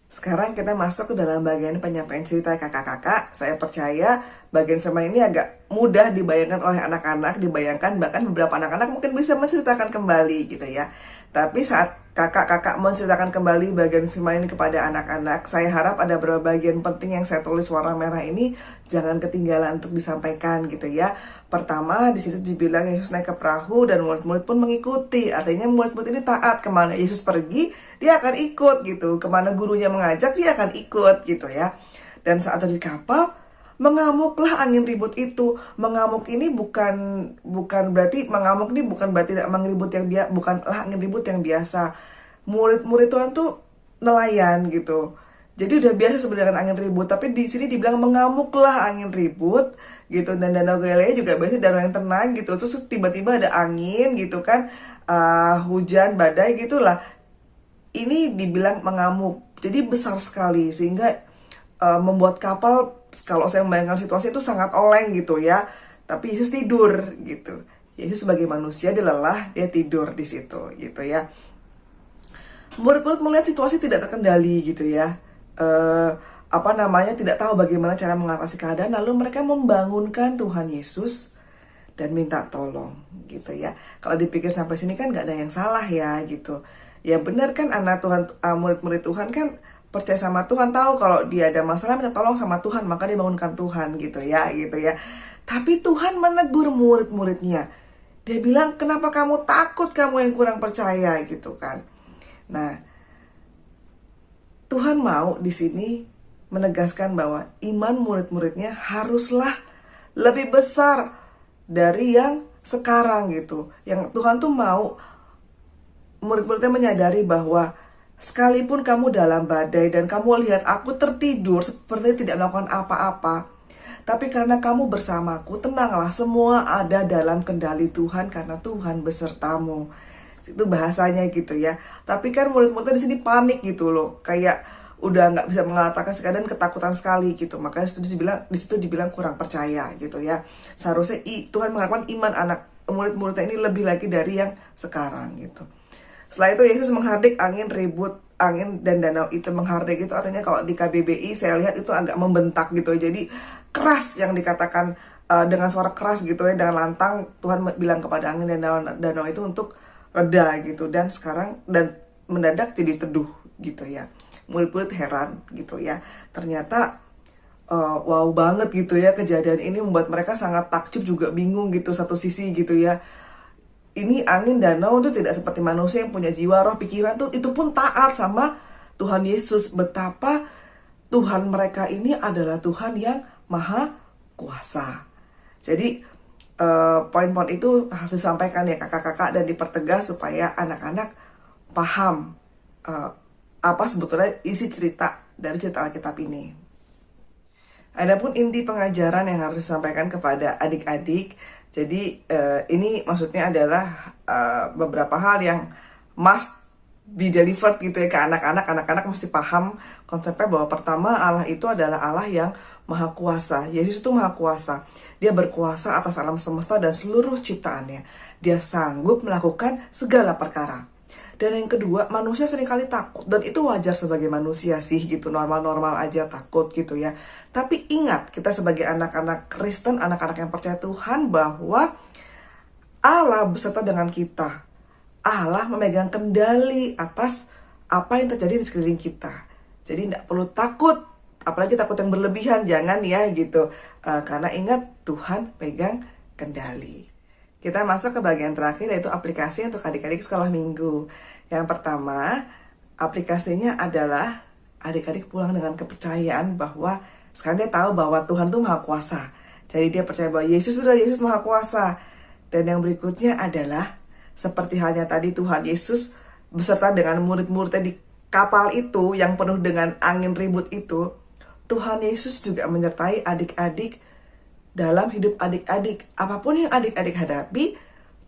Sekarang kita masuk ke dalam bagian penyampaian cerita kakak-kakak. Saya percaya bagian firman ini agak mudah dibayangkan oleh anak-anak, dibayangkan bahkan beberapa anak-anak mungkin bisa menceritakan kembali gitu ya. Tapi saat kakak-kakak menceritakan kembali bagian firman ini kepada anak-anak, saya harap ada beberapa bagian penting yang saya tulis warna merah ini jangan ketinggalan untuk disampaikan gitu ya. Pertama, di situ dibilang Yesus naik ke perahu dan murid-murid pun mengikuti. Artinya murid-murid ini taat, kemana Yesus pergi, dia akan ikut gitu. Kemana gurunya mengajak, dia akan ikut gitu ya. Dan saat ada di kapal, mengamuklah angin ribut itu. Mengamuk ini bukan berarti tidak mengribut yang bukanlah angin ribut yang biasa. Murid-murid Tuhan tuh nelayan gitu. Jadi udah biasa sebenarnya dengan angin ribut, tapi di sini dibilang mengamuklah angin ribut gitu. Dan Danau Galilea juga biasanya danau yang tenang gitu. Terus tiba-tiba ada angin gitu kan, hujan, badai gitulah. Ini dibilang mengamuk. Jadi besar sekali sehingga membuat kapal, kalau saya membayangkan situasi itu sangat oleng gitu ya. Tapi Yesus tidur gitu. Yesus sebagai manusia dia lelah, dia tidur di situ gitu ya. Murid-murid melihat situasi tidak terkendali gitu ya. Tidak tahu bagaimana cara mengatasi keadaan, lalu mereka membangunkan Tuhan Yesus dan minta tolong gitu ya. Kalau dipikir sampai sini kan nggak ada yang salah ya gitu. Ya benar kan, anak Tuhan, murid-murid Tuhan kan percaya sama Tuhan, tahu kalau dia ada masalah minta tolong sama Tuhan, maka dia bangunkan Tuhan gitu ya. Tapi Tuhan menegur murid-muridnya. Dia bilang, kenapa kamu takut, kamu yang kurang percaya gitu kan. Nah, Tuhan mau di sini menegaskan bahwa iman murid-muridnya haruslah lebih besar dari yang sekarang gitu. Yang Tuhan tuh mau murid-muridnya menyadari bahwa sekalipun kamu dalam badai dan kamu lihat aku tertidur seperti tidak melakukan apa-apa, tapi karena kamu bersamaku, tenanglah, semua ada dalam kendali Tuhan karena Tuhan besertamu. Itu bahasanya gitu ya. Tapi kan murid-muridnya di sini panik gitu loh, kayak udah nggak bisa mengatakan sekalian, ketakutan sekali gitu. Makanya di situ dibilang kurang percaya gitu ya. Seharusnya Tuhan mengharapkan iman anak murid-muridnya ini lebih lagi dari yang sekarang gitu. Setelah itu Yesus menghardik angin ribut, angin dan danau itu. Menghardik itu artinya kalau di KBBI saya lihat itu agak membentak gitu. Jadi keras, yang dikatakan dengan suara keras gitu ya, dengan lantang Tuhan bilang kepada angin dan danau itu untuk reda gitu. Dan mendadak jadi teduh gitu ya. Murid-murid heran gitu ya. Ternyata wow banget gitu ya, kejadian ini membuat mereka sangat takjub juga bingung gitu satu sisi gitu ya. Ini angin danau itu tidak seperti manusia yang punya jiwa, roh, pikiran tuh, itu pun taat sama Tuhan Yesus. Betapa Tuhan mereka ini adalah Tuhan yang maha kuasa. Jadi poin-poin itu harus disampaikan ya kakak-kakak dan dipertegas supaya anak-anak paham apa sebetulnya isi cerita dari cerita Alkitab ini. Adapun inti pengajaran yang harus disampaikan kepada adik-adik, jadi ini maksudnya adalah beberapa hal yang must be delivered gitu ya ke anak-anak. Anak-anak mesti paham konsepnya bahwa pertama, Allah itu adalah Allah yang maha kuasa. Yesus itu maha kuasa. Dia berkuasa atas alam semesta dan seluruh ciptaannya. Dia sanggup melakukan segala perkara. Dan yang kedua, manusia seringkali takut. Dan itu wajar sebagai manusia sih gitu. Normal-normal aja takut gitu ya. Tapi ingat, kita sebagai anak-anak Kristen, anak-anak yang percaya Tuhan, bahwa Allah beserta dengan kita. Allah memegang kendali atas apa yang terjadi di sekeliling kita. Jadi tidak perlu takut. Apalagi takut yang berlebihan. Jangan ya gitu. Karena ingat, Tuhan pegang kendali. Kita masuk ke bagian terakhir, yaitu aplikasi untuk adik-adik sekolah minggu. Yang pertama, aplikasinya adalah adik-adik pulang dengan kepercayaan bahwa sekarang dia tahu bahwa Tuhan itu maha kuasa. Jadi dia percaya bahwa Yesus maha kuasa. Dan yang berikutnya adalah seperti halnya tadi Tuhan Yesus beserta dengan murid-muridnya di kapal itu yang penuh dengan angin ribut itu, Tuhan Yesus juga menyertai adik-adik dalam hidup adik-adik. Apapun yang adik-adik hadapi,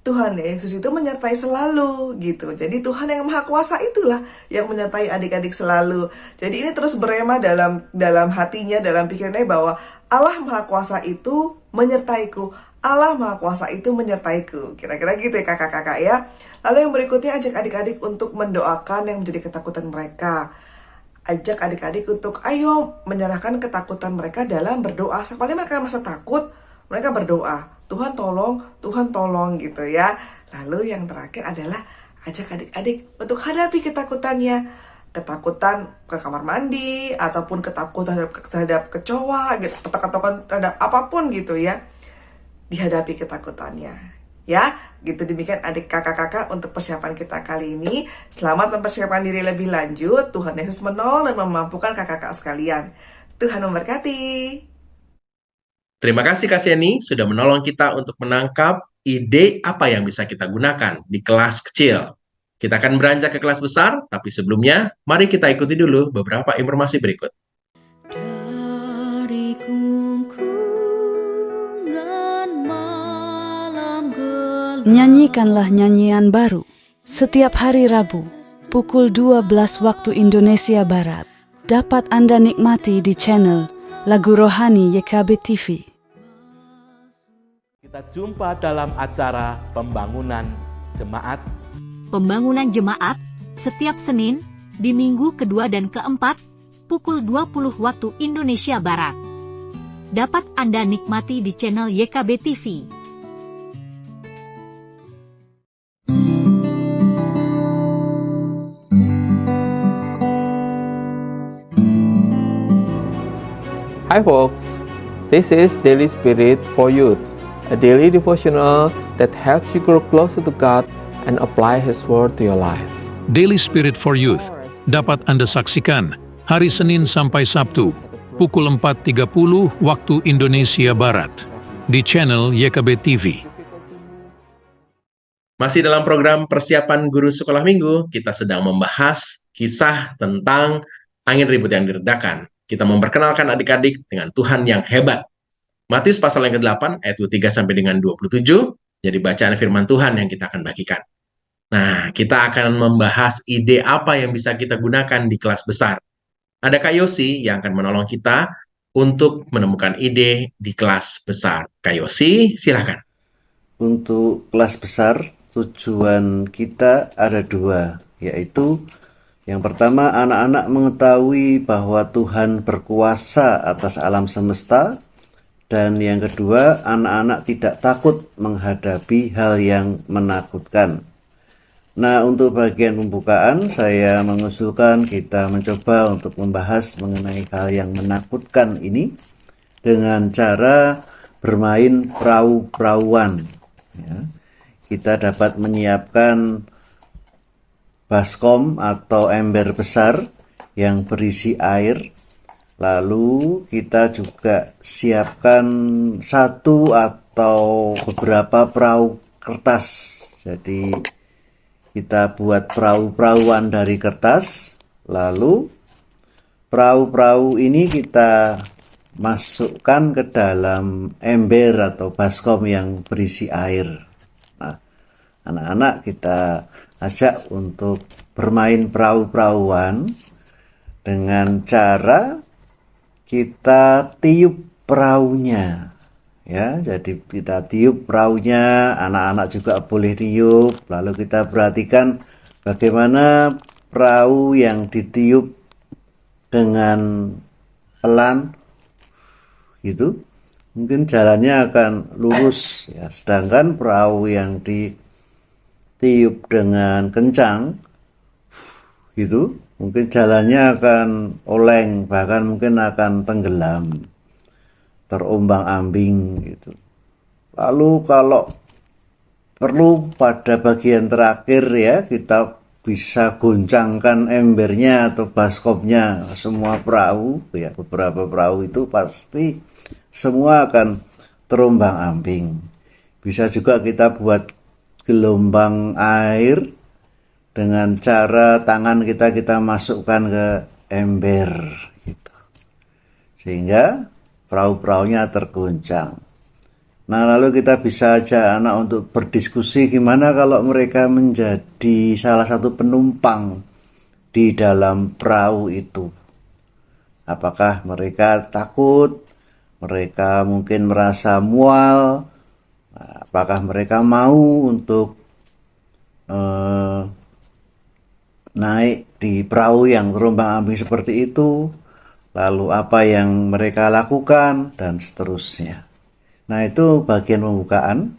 Tuhan Yesus itu menyertai selalu gitu. Jadi Tuhan yang maha kuasa itulah yang menyertai adik-adik selalu. Jadi ini terus berema dalam hatinya, dalam pikirannya bahwa Allah maha kuasa itu menyertaiku. Allah maha kuasa itu menyertaiku. Kira-kira gitu ya kakak-kakak ya. Lalu yang berikutnya, ajak adik-adik untuk mendoakan yang menjadi ketakutan mereka. Ajak adik-adik untuk ayo menyerahkan ketakutan mereka dalam berdoa. Sekali mereka merasa takut, mereka berdoa. Tuhan tolong gitu ya. Lalu yang terakhir adalah ajak adik-adik untuk hadapi ketakutannya. Ketakutan ke kamar mandi, ataupun ketakutan terhadap kecoa, gitu, ketakutan terhadap apapun gitu ya. Dihadapi ketakutannya. Ya, gitu demikian adik kakak-kakak untuk persiapan kita kali ini. Selamat mempersiapkan diri lebih lanjut. Tuhan Yesus menolong dan memampukan kakak-kakak sekalian. Tuhan memberkati. Terima kasih Kak Seni sudah menolong kita untuk menangkap ide apa yang bisa kita gunakan di kelas kecil. Kita akan beranjak ke kelas besar, tapi sebelumnya mari kita ikuti dulu beberapa informasi berikut. Dari kungkungan malam gelap. Nyanyikanlah nyanyian baru setiap hari Rabu pukul 12 waktu Indonesia Barat. Dapat Anda nikmati di channel Lagu Rohani YKB TV. Kita jumpa dalam acara Pembangunan Jemaat. Pembangunan Jemaat setiap Senin di minggu kedua dan keempat pukul 20 waktu Indonesia Barat. Dapat Anda nikmati di channel YKB TV. Hi folks, this is Daily Spirit for Youth, a daily devotional that helps you grow closer to God and apply His Word to your life. Daily Spirit for Youth dapat Anda saksikan hari Senin sampai Sabtu pukul 4.30 waktu Indonesia Barat di channel YKB TV. Masih dalam program persiapan guru sekolah minggu, kita sedang membahas kisah tentang angin ribut yang diredakan. Kita memperkenalkan adik-adik dengan Tuhan yang hebat. Matius pasal yang ke-8 ayat 3 sampai dengan 27, jadi bacaan firman Tuhan yang kita akan bagikan. Nah, kita akan membahas ide apa yang bisa kita gunakan di kelas besar. Ada Kak Yosi yang akan menolong kita untuk menemukan ide di kelas besar. Kak Yosi, silakan. Untuk kelas besar, tujuan kita ada dua, yaitu yang pertama, anak-anak mengetahui bahwa Tuhan berkuasa atas alam semesta, dan yang kedua, anak-anak tidak takut menghadapi hal yang menakutkan. Nah, untuk bagian pembukaan, saya mengusulkan kita mencoba untuk membahas mengenai hal yang menakutkan ini dengan cara bermain perahu-perahuan. Ya. Kita dapat menyiapkan baskom atau ember besar yang berisi air. Lalu kita juga siapkan satu atau beberapa perahu kertas. Jadi kita buat perahu-perahuan dari kertas. Lalu perahu-perahu ini kita masukkan ke dalam ember atau baskom yang berisi air. Nah, anak-anak kita ajak untuk bermain perahu-perahuan dengan cara kita tiup perahunya, ya. Jadi kita tiup perahunya, anak-anak juga boleh tiup. Lalu kita perhatikan bagaimana perahu yang ditiup dengan pelan, gitu, mungkin jalannya akan lurus, ya. Sedangkan perahu yang ditiup dengan kencang, gitu, mungkin jalannya akan oleng, bahkan mungkin akan tenggelam, terombang-ambing, gitu. Lalu kalau perlu pada bagian terakhir, ya, kita bisa goncangkan embernya atau baskomnya semua perahu, ya. Beberapa perahu itu pasti semua akan terombang-ambing. Bisa juga kita buat gelombang air dengan cara tangan kita masukkan ke ember, gitu, sehingga perahu-perahunya tergoncang. Nah, lalu kita bisa ajak anak untuk berdiskusi gimana kalau mereka menjadi salah satu penumpang di dalam perahu itu. Apakah mereka takut? Mereka mungkin merasa mual? Apakah mereka mau untuk naik di perahu yang terombang-ambing seperti itu? Lalu apa yang mereka lakukan? Dan seterusnya. Nah, itu bagian pembukaan,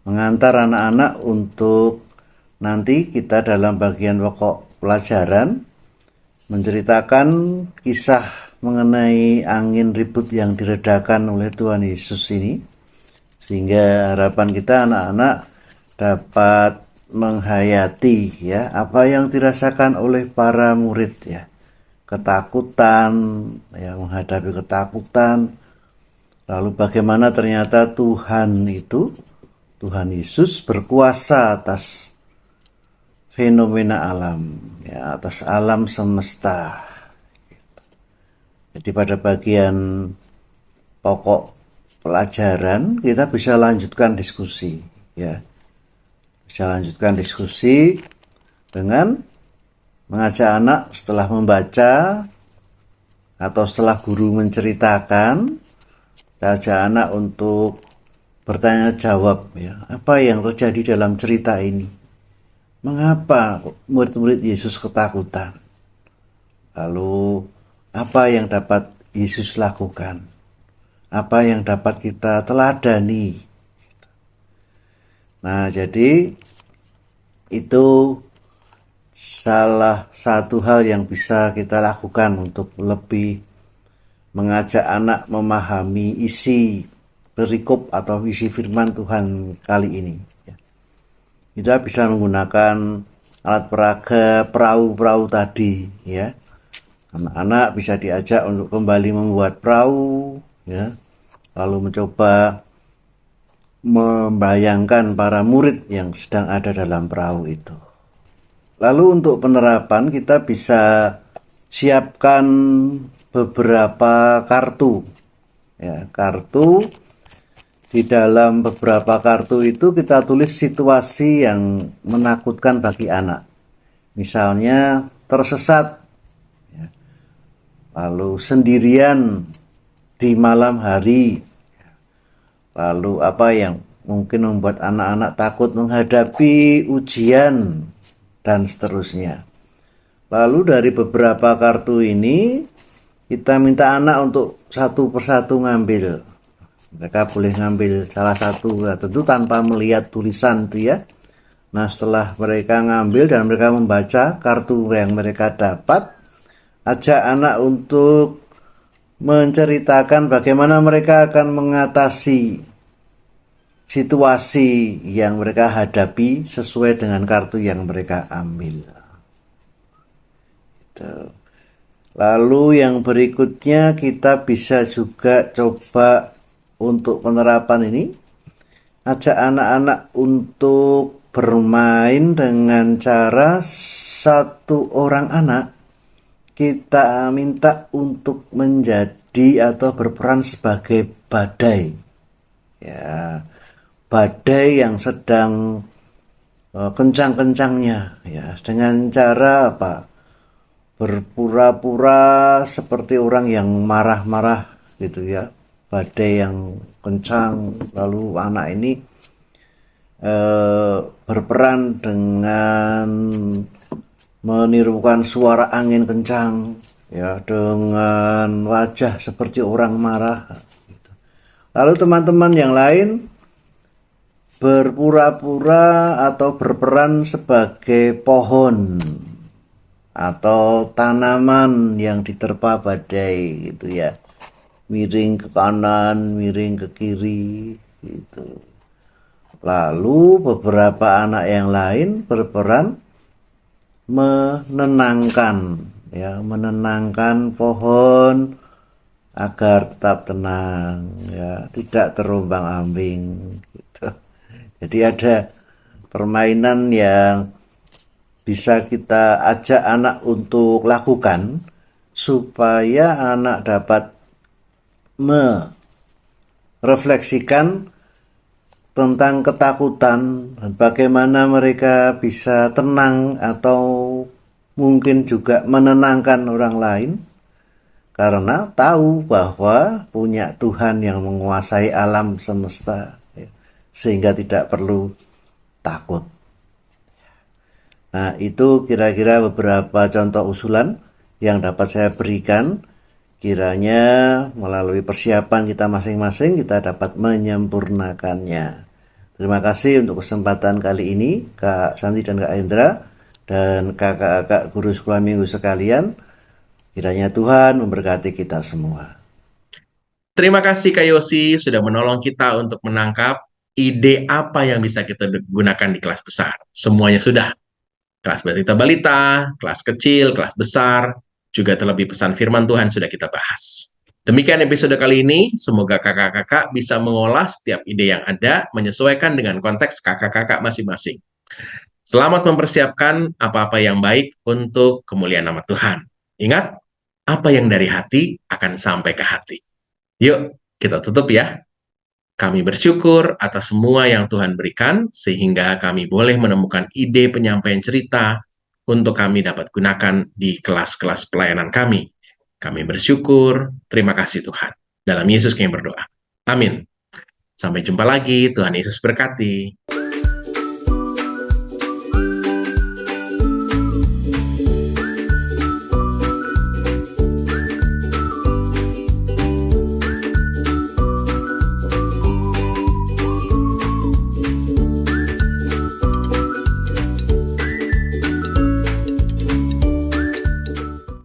mengantar anak-anak untuk nanti kita dalam bagian pokok pelajaran menceritakan kisah mengenai angin ribut yang diredakan oleh Tuhan Yesus ini, sehingga harapan kita anak-anak dapat menghayati, ya, apa yang dirasakan oleh para murid, ya, ketakutan, ya, menghadapi ketakutan. Lalu bagaimana ternyata Tuhan Yesus berkuasa atas fenomena alam, ya, atas alam semesta. Jadi pada bagian pokok pelajaran kita bisa lanjutkan diskusi, ya. Bisa lanjutkan diskusi dengan mengajak anak setelah membaca atau setelah guru menceritakan, kita ajak anak untuk bertanya jawab, ya, apa yang terjadi dalam cerita ini? Mengapa murid-murid Yesus ketakutan? Lalu apa yang dapat Yesus lakukan? Apa yang dapat kita teladani? Nah, jadi itu salah satu hal yang bisa kita lakukan untuk lebih mengajak anak memahami isi perikop atau isi firman Tuhan kali ini. Kita bisa menggunakan alat peraga perahu-perahu tadi, ya. Anak-anak bisa diajak untuk kembali membuat perahu, ya. Lalu mencoba membayangkan para murid yang sedang ada dalam perahu itu. Lalu untuk penerapan kita bisa siapkan beberapa kartu, ya, kartu. Di dalam beberapa kartu itu kita tulis situasi yang menakutkan bagi anak. Misalnya tersesat, ya, lalu sendirian di malam hari, lalu apa yang mungkin membuat anak-anak takut menghadapi ujian, dan seterusnya. Lalu dari beberapa kartu ini kita minta anak untuk satu persatu ngambil. Mereka boleh ngambil salah satu, tentu tanpa melihat tulisan itu, ya. Nah, setelah mereka ngambil dan mereka membaca kartu yang mereka dapat, ajak anak untuk menceritakan bagaimana mereka akan mengatasi situasi yang mereka hadapi sesuai dengan kartu yang mereka ambil. Lalu yang berikutnya kita bisa juga coba untuk penerapan ini, ajak anak-anak untuk bermain dengan cara satu orang anak kita minta untuk menjadi atau berperan sebagai badai, ya, badai yang sedang kencang-kencangnya, ya, dengan cara apa? Berpura-pura seperti orang yang marah-marah gitu, ya. Badai yang kencang, lalu anak ini berperan dengan menirukan suara angin kencang, ya, dengan wajah seperti orang marah gitu. Lalu teman-teman yang lain berpura-pura atau berperan sebagai pohon atau tanaman yang diterpa badai gitu, ya. Miring ke kanan, miring ke kiri gitu. Lalu beberapa anak yang lain berperan menenangkan, ya, menenangkan pohon agar tetap tenang, ya, tidak terombang-ambing gitu. Jadi ada permainan yang bisa kita ajak anak untuk lakukan supaya anak dapat merefleksikan tentang ketakutan dan bagaimana mereka bisa tenang atau mungkin juga menenangkan orang lain, karena tahu bahwa punya Tuhan yang menguasai alam semesta, ya, sehingga tidak perlu takut. Nah, itu kira-kira beberapa contoh usulan yang dapat saya berikan. Kiranya melalui persiapan kita masing-masing kita dapat menyempurnakannya. Terima kasih untuk kesempatan kali ini, Kak Santi dan Kak Hendra, dan kakak-kakak guru sekolah minggu sekalian. Kiranya Tuhan memberkati kita semua. Terima kasih Kak Yosi sudah menolong kita untuk menangkap ide apa yang bisa kita gunakan di kelas besar. Semuanya sudah. Kelas balita, kelas kecil, kelas besar, juga terlebih pesan firman Tuhan sudah kita bahas. Demikian episode kali ini, semoga kakak-kakak bisa mengolah setiap ide yang ada, menyesuaikan dengan konteks kakak-kakak masing-masing. Selamat mempersiapkan apa-apa yang baik untuk kemuliaan nama Tuhan. Ingat, apa yang dari hati akan sampai ke hati. Yuk, kita tutup ya. Kami bersyukur atas semua yang Tuhan berikan, sehingga kami boleh menemukan ide penyampaian cerita untuk kami dapat gunakan di kelas-kelas pelayanan kami. Kami bersyukur, terima kasih Tuhan. Dalam Yesus kami berdoa. Amin. Sampai jumpa lagi, Tuhan Yesus berkati.